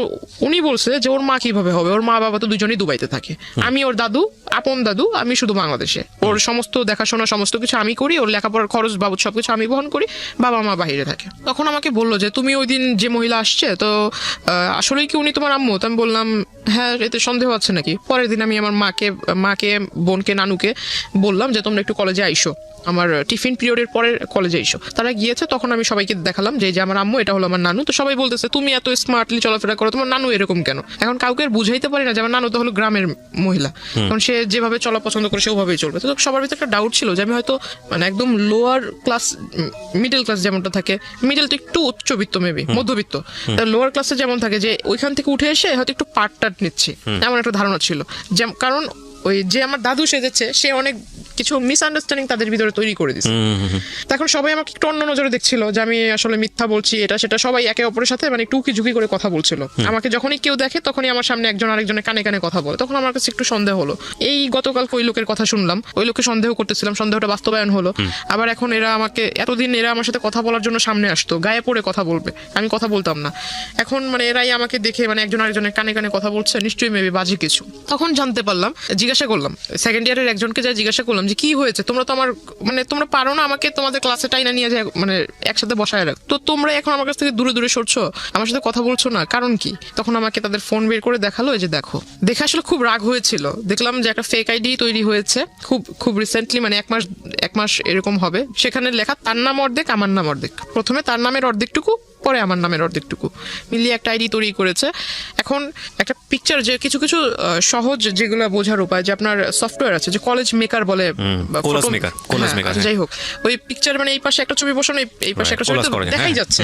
উনি বলছে যে ওর মা কিভাবে হবে, ওর মা বাবা তো দুজনেই দুবাইতে থাকে, আমি ওর দাদু, আপন দাদু, আমি শুধু বাংলাদেশে। ওর সমস্ত দেখাশোনা সমস্ত কিছু আমি করি, ওর লেখাপড়ার খরচ বাবদ সবকিছু আমি বহন করি, বাবা মা বাইরে থাকে। তখন আমাকে বললো যে তুমি ওই দিন যে মহিলা আসছে, তো আসলেই কি উনি তোমার আম্মু? তো আমি বললাম হ্যাঁ, এতে সন্দেহ আছে নাকি? পরের দিন আমি আমার মাকে বোনকে নানুকে বললাম যে তোমরা একটু কলেজে আইসো, আমার টিফিন পিরিয়ডের পরে কলেজে এসো। তারা গিয়েছে, তখন আমি সবাইকে দেখালাম যে আমার আম্মু, এটা হলো আমার নানু। তো সবাই বলতেছে তুমি এত স্মার্টলি চলাফেরা করো, তোমার নানু এরকম কেন? এখন কাউকে বুঝাইতে পারি না যে আমার নানু তো হলো গ্রামের মহিলা, কারণ সে যেভাবে চলা পছন্দ করে সে ওভাবেই চলবে। তো সবার ভিতরে একটা ডাউট ছিল যে আমি হয়তো মানে একদম লোয়ার ক্লাস, মিডল ক্লাস যেমনটা থাকে, মিডল তো একটু উচ্চবিত্ত মেবি মধ্যবিত্ত, লোয়ার ক্লাসে যেমন থাকে যে ওইখান থেকে উঠে এসে হয়তো একটু পাট টাট নিচ্ছি, এমন একটা ধারণা ছিল। কারণ ওই যে আমার দাদু সেজেছে, সে অনেক কিছু মিসআন্ডারস্ট্যান্ডিং তাদের ভিতরে তৈরি করে দিছে। তখন সবাই আমাকে একটু অন্য নজরে দেখছিল যে আমি আসলে মিথ্যা বলছি, এটা সেটা, সবাই একে অপরের সাথে মানে একটু উকি ঝুঁকি করে কথা বলছিল। আমাকে যখনই কেউ দেখে তখনই আমার সামনে একজন আরেকজনের কানে কানে কথা বলে, তখন আমার কাছে একটু সন্দেহ হলো। এই গতকাল ওই লোকের কথা শুনলাম, ওই লোককে সন্দেহ করতেছিলাম, সন্দেহটা বাস্তবায়ন হলো। আবার এখন এরা আমাকে, এতদিন এরা আমার সাথে কথা বলার জন্য সামনে আসতো, গায়ে পড়ে কথা বলবে, আমি কথা বলতাম না। এখন মানে এরাই আমাকে দেখে মানে একজন আরেকজনের কানে কানে কথা বলছে, নিশ্চয়ই মেবি বাজে কিছু। তখন জানতে পারলাম, জিজ্ঞাসা করলাম সেকেন্ড ইয়ারের একজনকে, যা জিজ্ঞাসা করলাম যে কি হয়েছে, তোমরা তো আমার মানে তোমরা পারো না আমাকে তোমাদের ক্লাসে টাইনা নিয়ে যায় মানে একসাথে বসায় রাখ, তো তোমরা এখন আমার কাছ থেকে দূরে দূরে সরছো, আমার সাথে কথা বলছো না, কারণ কি? তখন আমাকে তাদের ফোন বের করে দেখালো, এই যে দেখো। দেখে আসলে খুব রাগ হয়েছিল, দেখলাম যে একটা ফেক আইডি তৈরি হয়েছে খুব খুব রিসেন্টলি, মানে এক মাস এরকম হবে। সেখানে লেখা তার নাম অর্ধেক, আমার নাম অর্ধেক, প্রথমে তার নামের অর্ধেকটুকু, পরে আমার নামের অর্ধেকটুকু মিলিয়ে একটা আইডি তৈরি করেছে। এখন একটা পিকচার, যে কিছু কিছু সহজ যেগুলো বোঝার উপায়, যে আপনার সফটওয়্যার আছে যে কলেজ মেকার বলে,
কোলাজ মেকার,
যাই হোক, ওই পিকচার মানে এই পাশে একটা ছবি বসানো, এই পাশে একটা ছবি দেখাই যাচ্ছে,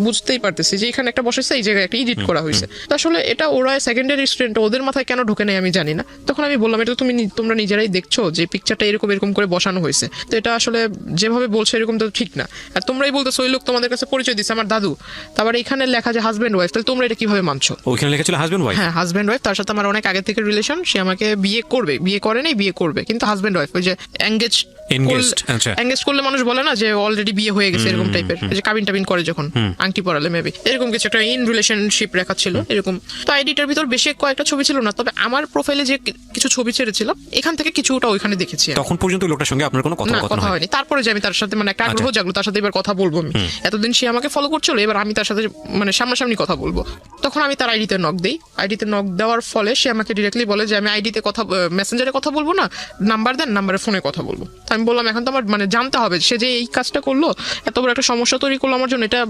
বুঝতেই পারতেছি যে এখানে একটা বসেছে, এই জায়গায় একটা এডিট করা হয়েছে। তো আসলে এটা ওরা সেকেন্ডারি স্টুডেন্ট, ওদের মাথায় কেন ঢোকে নাই আমি জানি না। তখন আমি বললাম, এটা তোমরা নিজেরাই দেখছো যে পিকচারটা এরকম করে বসানো হয়েছে, তো এটা আসলে যেভাবে বলছো এরকম তো ঠিক না। আর তোমরাই বলতেছো ওই লোক তোমাদের কাছে পরিচয় দিচ্ছে আমার দাদু, তারপর এখানে লেখা যে হাজব্যান্ড ওয়াইফ, তাহলে তোমরা এটা কিভাবে মানছো?
ওইখানে লেখা ছিল হাজবেন্ড ওয়াইফ।
হ্যাঁ, হাজব্যান্ড ওয়াইফ, তার সাথে আমার অনেক আগে থেকে রিলেশন, সে আমাকে বিয়ে করবে, বিয়ে করে নাই, বিয়ে করবে, কিন্তু হাজব্যান্ড ওয়াইফ। ওই যে এঙ্গেজ করলে মানুষ বলে না যে অলরেডি বিয়ে হয়ে গেছে, এরকম টাইপের, যে কাবিন করে যখন আংটি পরালে মেবি এরকম কিছু একটা ইন রিলেশনশিপ রেখা ছিল এরকম। তো আইডিটার ভিতর বেশি কয়েকটা ছবি ছিল না, তবে আমার প্রোফাইলে যে কিছু ছবি ছেড়েছিলাম এখান থেকে কিছুটা ওইখানে দেখেছি।
তখন পর্যন্ত লোকটার সঙ্গে আপনার কোনো কথা
হয়নি। তারপরে যে আমি তার সাথে মানে একটা আগ্রহ জাগলো, তার সাথে এবার কথা বলবো আমি, এতদিন সে আমাকে ফলো করছিল, এবার আমি তার সাথে মানে সামনাসামনি কথা বলবো। তখন আমি তার আইডিতে নক দিই, আইডিতে নক দেওয়ার ফলে সে আমাকে ডিরেক্টলি বলে যে আমি আইডিতে কথা, মেসেঞ্জারে কথা বলবো না, নাম্বার দেন, নাম্বারে ফোনে কথা বলবো। আমি বললাম এখন তো আমার মানে জানতে হবে সে যে এই কাজটা করলো, এত বড় একটা সমস্যা তৈরি করলো আমার জন্য, এটা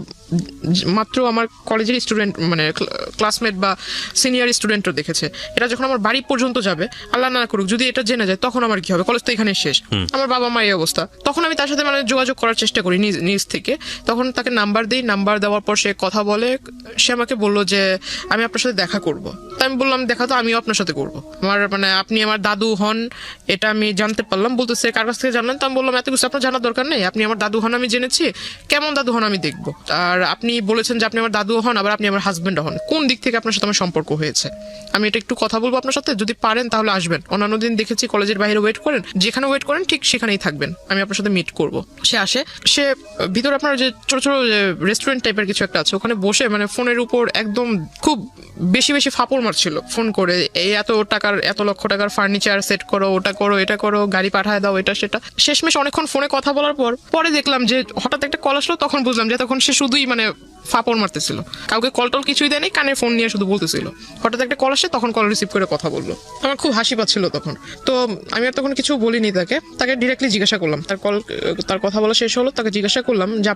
মাত্র আমার কলেজের স্টুডেন্ট মানে ক্লাসমেট বা সিনিয়র স্টুডেন্টও দেখেছে, এটা যখন আমার বাড়ি পর্যন্ত যাবে, আল্লাহ না করুক যদি এটা জেনে যায়, তখন আমার কি হবে? কলেজ তো এখানে শেষ, আমার বাবা মায়ের অবস্থা। তখন আমি তার সাথে মানে যোগাযোগ করার চেষ্টা করি নিজ থেকে, তখন তাকে নাম্বার দিই, নাম্বার দেওয়ার পর সে কথা বলে, সে আমাকে বললো যে আমি আপনার সাথে দেখা করব। তো আমি বললাম দেখা তো আমিও আপনার সাথে করবো, আমার মানে আপনি আমার দাদু হন এটা আমি জানতে পারলাম। বলতেছে কার কাছ থেকে জানলেন? তো আমি বললাম এত কিছু আপনার জানার দরকার নেই, আপনি আমার দাদু হন আমি জেনেছি, কেমন দাদু হন আমি দেখবো, আর আপনি বলেছেন যে আপনি আমার দাদু হন, আবার আপনি আমার হাজবেন্ড হন, কোন দিক থেকে আপনার সাথে আমার সম্পর্ক হয়েছে? আমি এটা একটু কথা বলবো আপনার সাথে, যদি পারেন তাহলে আসবেন। অন্যান্য দিন দেখেছি কলেজের বাইরে ওয়েট করেন, যেখানে ওয়েট করেন ঠিক সেখানেই থাকবেন, আমি আপনার সাথে মিট করব। সে আসে, সে ভিতরে আপনার যে ছোট ছোট রেস্টুরেন্ট টাইপের কিছু একটা আছে, ওখানে বসে মানে ফোনের উপর একদম খুব বেশি ফাপড় মারছিল ফোন করে, এই এত লক্ষ টাকার ফার্নিচার সেট করো, ওটা করো, এটা করো, গাড়ি পাঠায় দাও, এটা সেটা। শেষমেশ অনেকক্ষণ ফোনে কথা বলার পরে দেখলাম যে হঠাৎ একটা কল আসলো, তখন বুঝলাম যে তখন সে শুধুই মানে ফাপড় মারতেছিল, কাউকে কল টল কিছুই দেয়নি, কানে ফোন নিয়ে শুধু বলতেছিল। হঠাৎ একটা কল আসে, তখন কল রিসিভ করে কথা বললো, আমার খুব হাসি পাচ্ছিল তখন। তো আমি আর তখন কিছু বলিনি তাকে ডিরেক্টলি জিজ্ঞাসা করলাম, তার কথা বলা শেষ হলো, তাকে জিজ্ঞাসা করলাম যে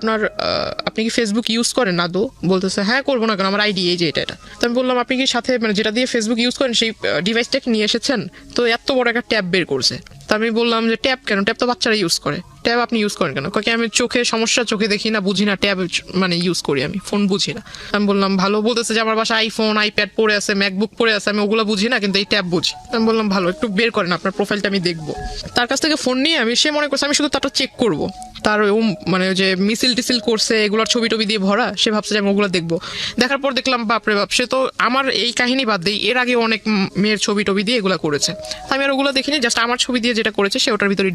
আপনি কি ফেসবুক ইউজ করেন? না দো। বলতেছে হ্যাঁ করবো না কেন, আমার আইডি এই যে এটা। তো আমি বললাম আপনি কি সাথে মানে যেটা দিয়ে ফেসবুক ইউজ করেন সেই ডিভাইসটাকে নিয়ে এসেছেন? তো এত বড় একটা ট্যাব বের করছে। তা আমি বললাম যে ট্যাব কেন, ট্যাব তো বাচ্চারা ইউজ করে, ট্যাব আপনি ইউজ করেন কেন? কাকে আমি চোখে সমস্যা, চোখে দেখি না, বুঝি না, ট্যাব মানে ইউজ করি আমি, ফোন বুঝি না। আমি বললাম ভালো। বলতেছে যে আমার বাসায় আইফোন, আইপ্যাড পড়ে আছে, ম্যাকবুক পড়ে আছে, আমি ওগুলো বুঝি না, কিন্তু এই ট্যাব বুঝি। আমি বললাম ভালো, একটু বের করেন আপনার প্রোফাইলটা আমি দেখবো। তার কাছ থেকে ফোন নিয়ে সে মনে করছে আমি শুধু তারটা চেক করবো, তার মানে যে মিছিল টিসিল করছে এগুলোর ছবি টবি দিয়ে ভরা, সে ভাবছে যে আমি ওগুলো দেখবো। দেখার পর দেখলাম বাপরে বাপ, সে তো আমার এই কাহিনী বাদ দেই, এর আগে অনেক মেয়ের ছবি টবি দিয়ে এগুলো করেছে। আমি আর ওগুলো দেখিনি, জাস্ট আমার ছবি দিয়ে যেটা করেছে সে ওটার ভিতরে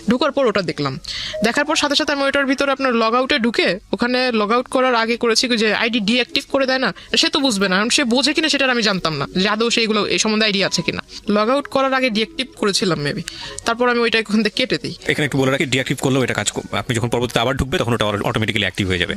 ঢুকার পর ওটা দেখলাম। দেখার পর সাথে সাথে আমি ওইটার ভিতরে আপনার লগ আউটে ঢুকে, ওখানে লগ আউট করার আগে করেছি যে আইডি ডিঅ্যাক্টিভ করে দেয় না, সে তো বুঝবে না, কারণ সে বোঝে কিনা সেটা আমি জানতাম না যে আদৌ সেইগুলো এই সম্বন্ধে আইডিয়া আছে কিনা। লগ আউট করার আগে ডিঅ্যাক্টিভ করেছিলাম মেবি, তারপর আমি ওইটা ওখান থেকে কেটে দিই।
এখানে একটু বলে রাখি, ডিঅ্যাক্টিভ করলেও এটা কাজ, আপনি যখন পরবর্তীতে আবার ঢুকবে তখন ওটা অটোমেটিক্যালি অ্যাক্টিভ হয়ে যাবে।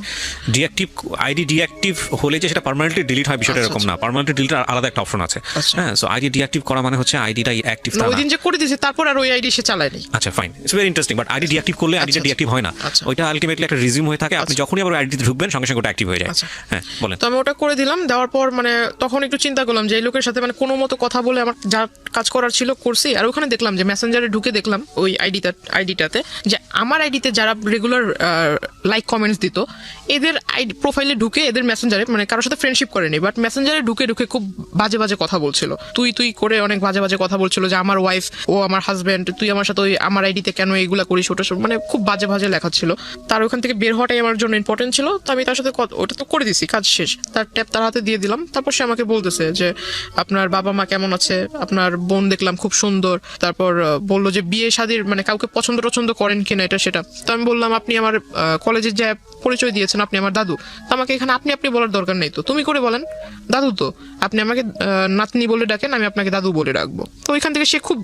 আইডি ডিঅ্যাক্টিভ হলে যে সেটা পার্মানেন্টলি ডিলিট হয় বিষয়টা এরকম না, পার্মানেন্টলি ডিলিট আলাদা একটা অপশন আছে। হ্যাঁ, সো আইডি ডিঅ্যাক্টিভ করা মানে হচ্ছে আইডিটাই অ্যাক্টিভ না।
ওই দিন যে করে দিয়েছে তারপর আর ওই আইডি সে চালায়নি।
আচ্ছা fine, it's very interesting. But ID deactive করলে আইডিটা ডিঅ্যাক্টিভ হয় না, ওইটা আলটিমেটলি একটা রিজিউম হয়ে থাকে, আপনি যখনই আবার আইডিতে ঢুকবেন সঙ্গে সঙ্গে ওটা অ্যাক্টিভ হয়ে যায়। হ্যাঁ বলেন।
তো আমি ওটা করে দিলাম, দেওয়ার পর মানে তখন একটু চিন্তা করলাম যে এই লোকের সাথে মানে কোনো মতো কথা বলে আমার যা কাজ করার ছিল করছি। আর ওখানে দেখলাম যে মেসেঞ্জারে ঢুকে দেখলাম ওই আইডিটাতে যে আমার আইডিতে যারা রেগুলার লাইক কমেন্টস দিত এদের আইডি প্রোফাইলে ঢুকে এদের মেসেঞ্জারে মানে কারোর সাথে ফ্রেন্ডশিপ করেনি, বাট মেসেঞ্জারে ঢুকে খুব বাজে বাজে কথা বলছিল, তুই করে অনেক বাজে বাজে কথা বলছিল যে আমার ওয়াইফ ও আমার হাজব্যান্ড, তুই আমার সাথে ওই আমার আইডিতে কেন এইগুলা করিস, ওটা মানে খুব বাজে বাজে লেখা ছিল। তার ওখান থেকে বের হওয়াটাই আমার জন্য ইম্পর্টেন্ট ছিল। তো আমি তার সাথে ওটা তো করে দিছি, কাজ শেষ, তার ট্যাপ তার হাতে দিয়ে দিলাম। তারপর সে আমাকে বলতেছে যে আপনার বাবা মা কেমন আছে, আপনার বোন দেখলাম খুব সুন্দর। তারপর বললো যে বিয়ে শাদীর মানে কাউকে পছন্দ করেন কিনা এটা সেটা। তো আমি বললাম আপনি আমার কলেজের যে পরিচয় দিয়েছেন আপনি আমার দাদু, আমাকে এখানে আপনি বলার দরকার নেই, তো তুমি করে বলেন। দাদু তো আপনি আমাকে নাতনি বলে ডাকেন, আমি আপনাকে দাদু বলে রাখবো। তো ওইখান থেকে সে খুব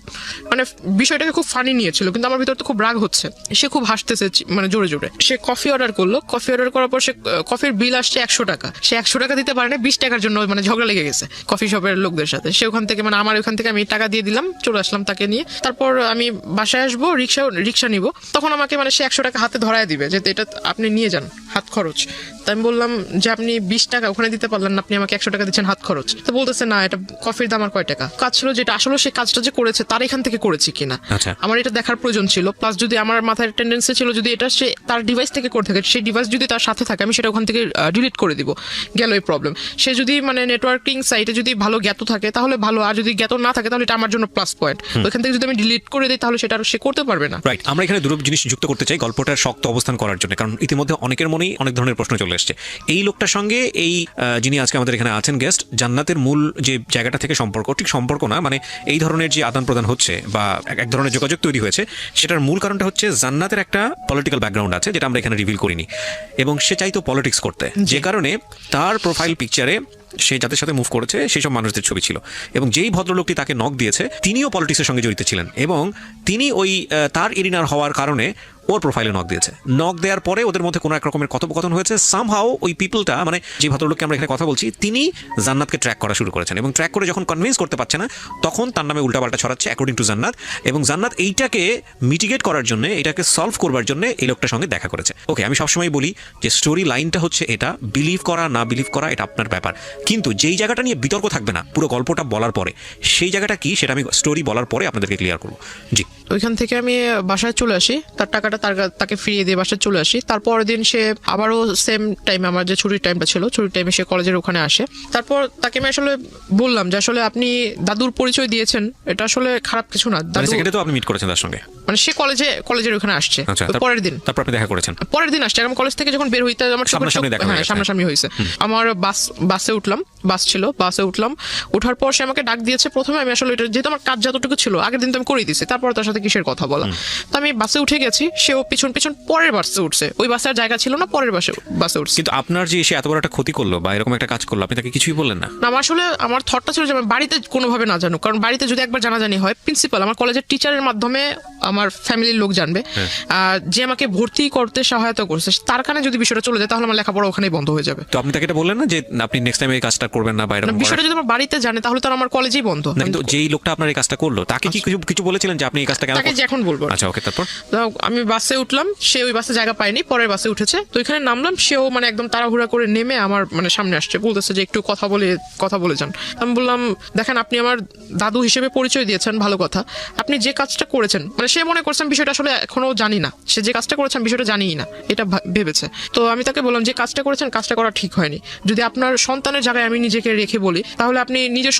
মানে বিষয়টাকে খুব ফানি নিয়েছিল, কিন্তু আমার ভিতর তো খুব রাগ হচ্ছে। সে খুব হাসতেছে মানে জোরে জোরে। সে কফি অর্ডার করলো, কফি অর্ডার করার পর সে কফির বিল আসছে 100 টাকা। সে 100 টাকা দিতে পারে না, 20 টাকার জন্য মানে ঝগড়া লেগে গেছে কফি শপের লোকদের সাথে। সে ওখান থেকে মানে আমার ওখান থেকে আমি টাকা দিয়ে দিলাম, চলে আসলাম তাকে নিয়ে। তারপর আমি বাসায় আসবো, রিক্সা নিব, তখন আমাকে মানে সে 100 টাকা হাতে ধরায় দিবে যে এটা আপনি নিয়ে যান হাত খরচ। তাই আমি বললাম যে আপনি 20 টাকা ওখানে দিতে পারলেন না, আপনি আমাকে 100 টাকা দিচ্ছেন হাত খরচ। তো বলতেছে না এটা কফির দাম আর কয় টাকা। কাজ ছিল যেটা আসলে সে কাজটা যে করেছে তার এখান থেকে করেছে কিনা আমার এটা দেখার প্রয়োজন ছিল। প্লাস যদি আমার মাথায় টেন্ডেন্সি ছিল যদি এটা সে তার ডিভাইস থেকে করে থাকে, সেই ডিভাইস যদি তার সাথে থাকে আমি সেটা ওখান থেকে ডিলিট করে দিব, গেল এই প্রবলেম। সে যদি মানে নেটওয়ার্কিং সাইটে যদি ভালো জ্ঞাত থাকে তাহলে ভালো, আর যদি জ্ঞাত না থাকে তাহলে এটা আমার জন্য প্লাস পয়েন্ট। ওইখান থেকে যদি আমি ডিলিট করে দিই তাহলে সেটা আর সে করতে পারবে না।
রাইট, আমরা এখানে দুটো জিনিস যুক্ত করতে চাই গল্পটার শক্ত অবস্থান করার জন্য, কারণ ইতিমধ্যে অনেকের মনেই অনেক ধরনের প্রশ্ন চলে এসেছে। এই লোকটার সঙ্গে এই যিনি আজকে আমাদের এখানে আছেন গেস্ট, জান্নাতের মূল যে জায়গাটা থেকে সম্পর্ক, ঠিক সম্পর্ক না মানে এই ধরনের যে আদান প্রদান হচ্ছে বা এক ধরনের যোগাযোগ তৈরি হয়েছে, সেটার মূল কারণটা হচ্ছে জান্নাতের একটা পলিটিক্যাল ব্যাকগ্রাউন্ড আছে যেটা আমরা এখানে রিভিল করিনি, এবং সে চাইতো পলিটিক্স করতে, যে কারণে তার প্রোফাইল পিকচারে সে যাদের সাথে মুভ করেছে সেই সব মানুষদের ছবি ছিল। এবং যেই ভদ্রলোকটি তাকে নক দিয়েছে তিনিও পলিটিক্সের সঙ্গে জড়িত ছিলেন, এবং তিনি ওই তার এরিনার হওয়ার কারণে ওর প্রোফাইলে নক দিয়েছে। নক দেওয়ার পরে ওদের মধ্যে কোনো এক রকমের কথোপকথন হয়েছে। সামহাও ওই পিপলটা মানে যে ভদ্রলোককে আমরা এখানে কথা বলছি তিনি জান্নাতকে ট্র্যাক করা শুরু করেছেন, এবং ট্র্যাক করে যখন কনভিন্স করতে পারছে না তখন তার নামে উল্টাপাল্টা ছড়াচ্ছে অ্যাকর্ডিং টু জান্নাত। এবং জান্নাত এইটাকে মিটিগেট করার জন্য, এটাকে সলভ করবার জন্য এই লোকটার সঙ্গে দেখা করেছে। ওকে, আমি সবসময় বলি যে স্টোরি লাইনটা হচ্ছে এটা, বিলিভ করা না বিলিভ করা এটা আপনার ব্যাপার, কিন্তু যেই জায়গাটা নিয়ে বিতর্ক থাকবে না পুরো গল্পটা বলার পরে, সেই জায়গাটা কি সেটা আমি স্টোরি বলার পরে আপনাদেরকে ক্লিয়ার করবো। জি,
ওইখান থেকে আমি বাসায় চলে আসি, তার টাকাটা তাকে ফিরিয়ে দিয়ে বাসায় চলে আসি। তারপরের দিন সে আবারও সেম টাইমে, আমার যে ছুটির টাইমটা ছিল ছুটির টাইমে সে কলেজের ওখানে আসে। তারপর তাকে আমি আসলে বললাম যে আসলে আপনি দাদুর পরিচয় দিয়েছেন, এটা আসলে খারাপ কিছু না।
সেকেন্ডে তো আপনি মিট করেছেন তার সঙ্গে,
মানে সে কলেজের ওখানে আসছে পরের দিন,
তারপর আপনি দেখা করেছেন
পরের দিন আসছে। আমি কলেজ থেকে যখন বের হইতে আমার সামনাসামনি হয়েছে। আমার বাসে উঠলাম, বাসে উঠলাম, ওঠার পর সে আমাকে ডাক দিয়েছে। প্রথমে আমি আসলে এটা যেহেতু আমার কাজ যতটুকু ছিল আগের দিন তো আমি করেই দিয়েছি, তারপর তার সাথে কিসের কথা বলা। তো আমি বাসে উঠে গেছি, সেও পিছন পরের বাসে উঠছে, ওই বাসে আর জায়গা ছিল না, পরের বাসে উঠছে।
কিন্তু আপনার যে সে এত বড় একটা ক্ষতি করলো বা এরকম একটা কাজ করলো, আপনি তাকে কিছুই বললেন না?
না, আসলে আমার থটটা ছিল যে আমি বাড়িতে কোনোভাবে না জানুক, কারণ বাড়িতে যদি একবার জানাজানি হয়, প্রিন্সিপাল আমার কলেজের টিচারের মাধ্যমে আমার ফ্যামিলির লোক জানবে, যে আমাকে ভর্তি করতে সহায়তা করছে, তার কারণে যদি বিষয়টা চলে যায় তাহলে আমার লেখাপড়া ওখানেই বন্ধ হয়ে যাবে।
তো আপনি তাকে এটা বললেন না যে আপনি নেক্সট টাইম এই কাজটা করবেন না? বাইরে
বিষয়টা যদি আমার বাড়িতে জানে তাহলে তো আমার কলেজেই বন্ধ।
কিন্তু যেই লোকটা আপনার এই কাজটা করলো তাকে কি কিছু বলেছিলেন যে আপনি এই কাজটা কেন?
তাকে এখন বলবো।
আচ্ছা, ওকে। তারপর
আমি বাসে উঠলাম, সে ওই বাসে জায়গা পায়নি, পরের বাসে উঠেছে। তো এখানে নামলাম, সেও মানে একদম তাড়াহুড়া করে নেমে আমার মানে সামনে আসছে, বলতেছে যে একটু কথা বলে যান। আমি বললাম দেখেন আপনি আমার দাদু হিসেবে পরিচয় দিয়েছেন, ভালো কথা, আপনি যে কাজটা করেছেন মানে সে মনে করছেন বিষয়টা আসলে এখনো জানি না, সে যে কাজটা করেছেন বিষয়টা জানিই না এটা ভেবেছে। তো আমি তাকে বললাম যে কাজটা করেছেন, কাজটা করা ঠিক হয়নি। যদি আপনার সন্তানের জায়গায় আমি নিজেকে রেখে বলি তাহলে আপনি নিজের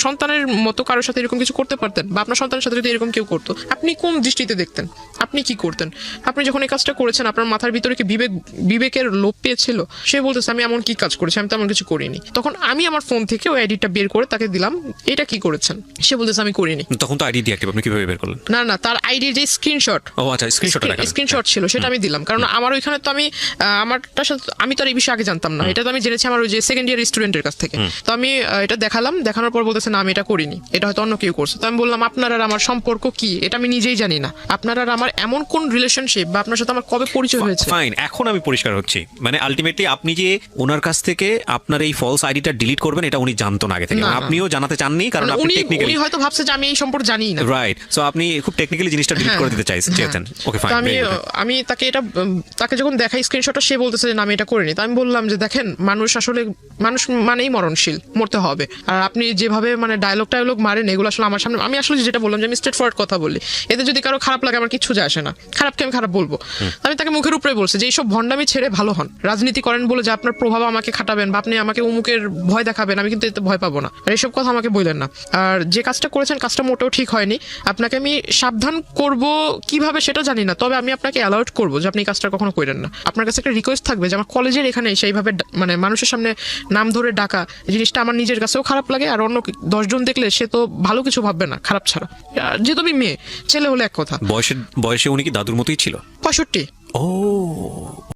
সন্তানের মতো কারোর সাথে এরকম কিছু করতে পারতেন, বা আপনার সন্তানের সাথে যদি এরকম কেউ করতো আপনি কোন দৃষ্টিতে দেখতেন, আপনি কি করতেন? আপনি যখন এই কাজটা করেছেন আপনার মাথার ভিতরে কি বিবেকের লোপ পেয়েছিল? সে বলতেছে আমি এমন কি কাজ করেছি, আমি তো এমন কিছু করিনি। তখন আমি আমার ফোন থেকে ওই আইডিটা বের করে তাকে দিলাম, এটা কি করেছেন? সে বলতেছে আমি করিনি।
তখন তো আইডি ডিঅ্যাক্টিভ, আপনি কিভাবে বের করলেন?
না, তার আইডির যে স্ক্রিনশট, স্ক্রিনশট ছিল সেটা আমি দিলাম, কারণ আমার ওইখানে তো আমি তো আর এই বিষয়ে আগে জানতাম না, এটা তো আমি জেনেছি আমার ওই যে সেকেন্ড ইয়ার স্টুডেন্টের কাছ থেকে। তো আমি এটা দেখালাম, দেখানোর পর বলতেছে না আমি এটা করিনি, এটা হয়তো অন্য কেউ করছে। তো আমি বললাম আপনার আর আমার সম্পর্ক কি এটা আমি নিজেই জানি না, আপনার আর আমার এমন এমন কোন রিলেশনশিপ বা আপনার সাথে আমার কবে পরিচয় হয়েছে।
ফাইন, এখন আমি পরিষ্কার হচ্ছি। মানে আলটিমেটলি আপনি যে ওনার কাছ থেকে আপনার এই ফলস আইডিটা ডিলিট করবেন এটা উনি জানতো না আগে থেকে,
না, না।
আপনিও জানাতে চাননি, কারণ
মানে
আপনি
উনি
টেকনিক্যালি
হয়তো ভাবছে যে আমি এই সম্পর্কে জানি না।
রাইট। সো আপনি খুব টেকনিক্যালি জিনিসটা ডিলিট করে দিতে চেয়েছেন। ওকে
তো
ফাইন।
আমি তাকে এটা তাকে যখন দেখাই স্ক্রিনশটটা, সে বলতেছে যে না আমি এটা করিনি। তো আমি বললাম যে দেখেন, মানুষ মানেই মরণশীল, মরতে হবে। আর আপনি যেভাবে মানে ডায়লগ মারেন এগুলো আসলে আমার সামনে, আমি আসলে যেটা বললাম যে আমি স্ট্রেট ফরওয়ার্ড কথা বলি, এতে যদি কারো খারাপ লাগে আমার কিচ্ছু যায় আসে না, খারাপকে আমি খারাপ বলবো। আমি তাকে মুখের উপরে বলছি যে এইসব ভণ্ডামি ছেড়ে ভালো হন, রাজনীতি করেন বলে যে আপনার প্রভাব আমাকে খাটাবেন বা আপনি আমাকে উমুকের ভয় দেখাবেন, আমি কিন্তু এতে ভয় পাবো না। আর এইসব কথা আমাকে বললেন না। আর যে কাজটা করেছেন কাজটা মোটেও ঠিক হয়নি। আপনাকে আমি সাবধান করব কিভাবে সেটা জানি না, তবে আমি আপনাকে অ্যালার্ট করবো যে আপনি এই কাজটা কখনো করেন না। আপনার কাছে একটা রিকোয়েস্ট থাকবে যে আমার কলেজের এখানে সেইভাবে মানে মানুষের সামনে নাম ধরে ডাকা, এই জিনিসটা আমার নিজের কাছেও খারাপ লাগে, আর অন্য 10 জন দেখলে সে তো ভালো কিছু ভাববে না, খারাপ ছাড়া। যেহেতু আমি মেয়ে, ছেলে হলে এক কথা।
বয়সে উনি কি দাদুর মতোই ছিল?
65।
ও